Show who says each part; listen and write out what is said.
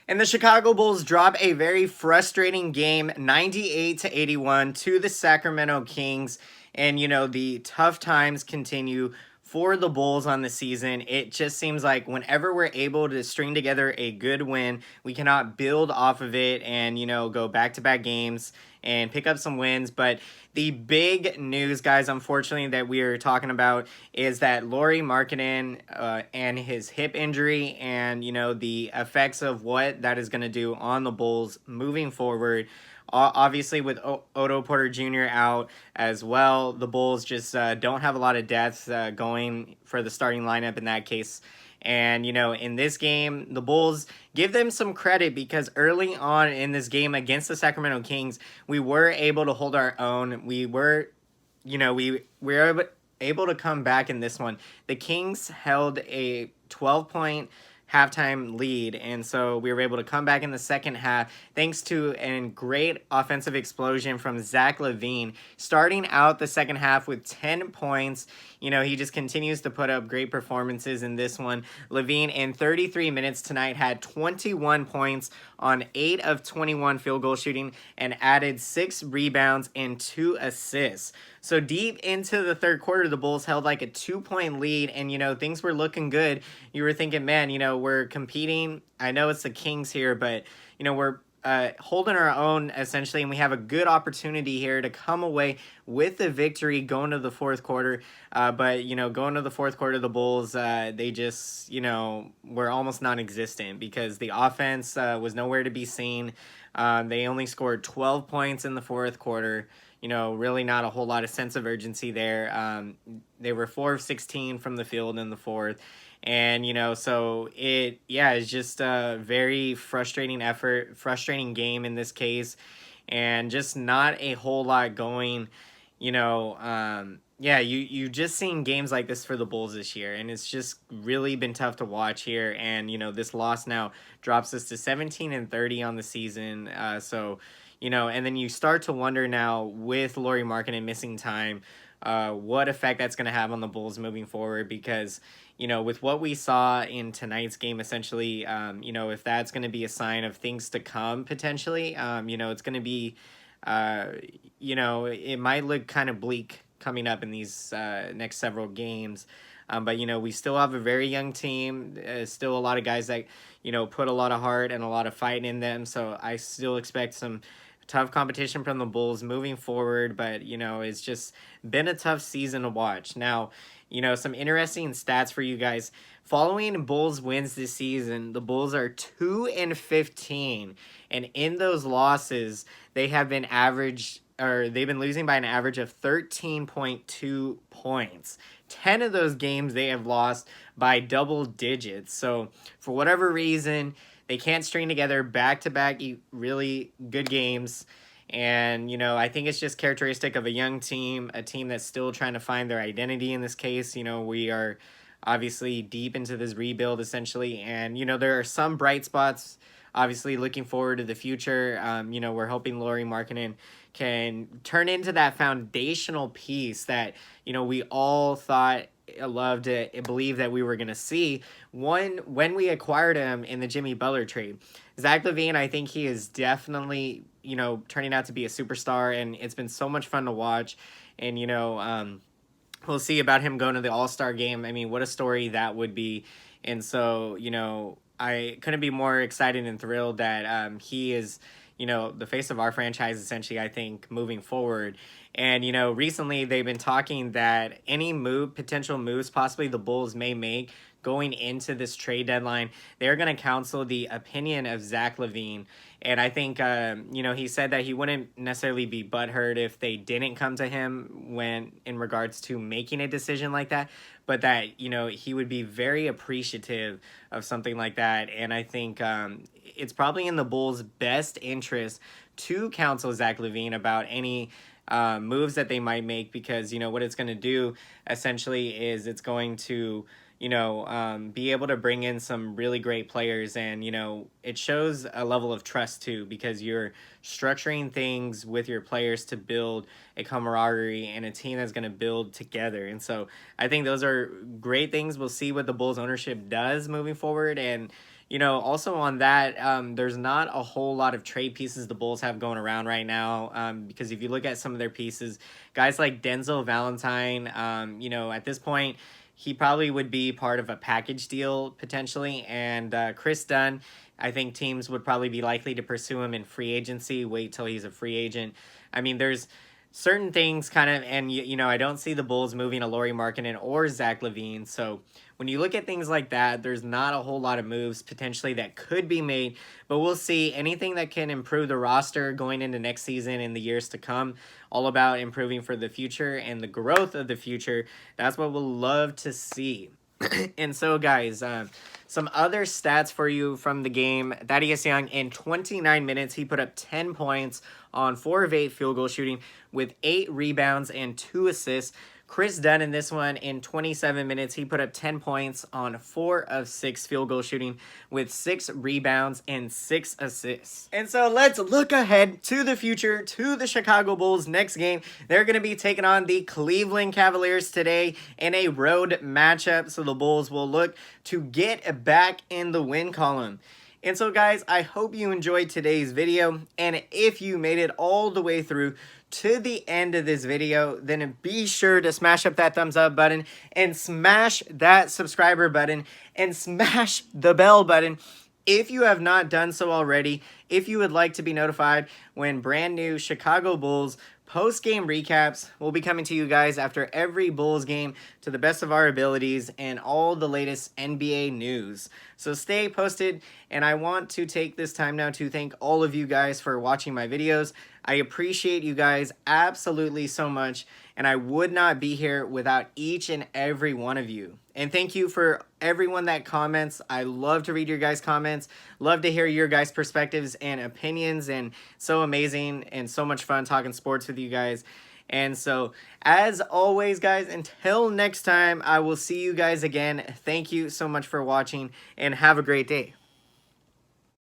Speaker 1: And the Chicago Bulls drop a very frustrating game, 98-81 to the Sacramento Kings. And, the tough times continue for the Bulls on the season. It just seems like whenever we're able to string together a good win, we cannot build off of it and, go back-to-back games and pick up some wins. But the big news, guys, unfortunately, that we are talking about is that Lauri Markkanen and his hip injury and, the effects of what that is going to do on the Bulls moving forward. Obviously, with Otto Porter Jr. out as well, the Bulls just don't have a lot of depth going for the starting lineup in that case. And, in this game, the Bulls, give them some credit because early on in this game against the Sacramento Kings, we were able to hold our own. We were, we were able to come back in this one. The Kings held a 12-point halftime lead, and so we were able to come back in the second half thanks to a great offensive explosion from Zach LaVine, starting out the second half with 10 points. He just continues to put up great performances in this one. LaVine, in 33 minutes tonight, had 21 points on 8 of 21 field goal shooting and added 6 rebounds and 2 assists. So deep into the third quarter, the Bulls held like a 2-point lead, and, things were looking good. You were thinking, man, we're competing. I know it's the Kings here, but, we're holding our own essentially, and we have a good opportunity here to come away with the victory going to the fourth quarter. But going to the fourth quarter, the Bulls they just were almost non-existent because the offense was nowhere to be seen. They only scored 12 points in the fourth quarter. Really not a whole lot of sense of urgency there. They were 4 of 16 from the field in the fourth. And, so it's just a very frustrating game in this case, and just not a whole lot going, you just seen games like this for the Bulls this year, and it's just really been tough to watch here. And, this loss now drops us to 17-30 on the season. And then you start to wonder now with Lauri Markkanen missing time, what effect that's going to have on the Bulls moving forward, because with what we saw in tonight's game, essentially, if that's going to be a sign of things to come potentially, it's going to be, it might look kind of bleak coming up in these next several games. But, we still have a very young team, still a lot of guys that, put a lot of heart and a lot of fight in them. So I still expect some tough competition from the Bulls moving forward, but it's just been a tough season to watch. Now, some interesting stats for you guys. Following Bulls wins this season, the Bulls are 2-15, and in those losses, they've been losing by an average of 13.2 points. 10 of those games they have lost by double digits. So for whatever reason, they can't string together back-to-back really good games. And, I think it's just characteristic of a young team, a team that's still trying to find their identity in this case. We are obviously deep into this rebuild, essentially. And, there are some bright spots, obviously looking forward to the future. We're hoping Lauri Markkanen can turn into that foundational piece that, we all thought, loved it, believe that we were going to see when we acquired him in the Jimmy Butler trade. Zach LaVine, I think he is definitely, turning out to be a superstar, and it's been so much fun to watch. And, we'll see about him going to the All-Star game. I mean, what a story that would be. And so, I couldn't be more excited and thrilled that he is, the face of our franchise, essentially, I think, moving forward. And, recently they've been talking that any potential moves possibly the Bulls may make going into this trade deadline, they're going to counsel the opinion of Zach LaVine. And I think, he said that he wouldn't necessarily be butthurt if they didn't come to him when in regards to making a decision like that, but that, he would be very appreciative of something like that. And I think it's probably in the Bulls' best interest to counsel Zach LaVine about any moves that they might make, because, what it's going to do essentially is it's going to, be able to bring in some really great players. And, it shows a level of trust too, because you're structuring things with your players to build a camaraderie and a team that's going to build together. And so I think those are great things. We'll see what the Bulls ownership does moving forward. And, Also on that, there's not a whole lot of trade pieces the Bulls have going around right now. Because if you look at some of their pieces, guys like Denzel Valentine, at this point, he probably would be part of a package deal potentially. And Chris Dunn, I think teams would probably be likely to pursue him in free agency, wait till he's a free agent. I mean, there's certain things kind of, and I don't see the Bulls moving a Lauri Markkanen or Zach LaVine. So when you look at things like that, there's not a whole lot of moves potentially that could be made, but we'll see. Anything that can improve the roster going into next season and the years to come, all about improving for the future and the growth of the future. That's what we'll love to see. And so, guys, some other stats for you from the game. Thaddeus Young, in 29 minutes, he put up 10 points on 4 of 8 field goal shooting with 8 rebounds and 2 assists. Chris Dunn in this one, in 27 minutes, he put up 10 points on 4 of 6 field goal shooting with 6 rebounds and 6 assists. And so let's look ahead to the future, to the Chicago Bulls next game. They're going to be taking on the Cleveland Cavaliers today in a road matchup. So the Bulls will look to get back in the win column. And so, guys, I hope you enjoyed today's video. And if you made it all the way through to the end of this video, then be sure to smash up that thumbs up button and smash that subscriber button and smash the bell button if you have not done so already. If you would like to be notified when brand new Chicago Bulls post-game recaps will be coming to you guys after every Bulls game to the best of our abilities and all the latest NBA news. So stay posted, and I want to take this time now to thank all of you guys for watching my videos. I appreciate you guys absolutely so much, and I would not be here without each and every one of you. And thank you for everyone that comments. I love to read your guys' comments. Love to hear your guys' perspectives and opinions. And so amazing and so much fun talking sports with you guys. And so, as always, guys, until next time, I will see you guys again. Thank you so much for watching, and have a great day.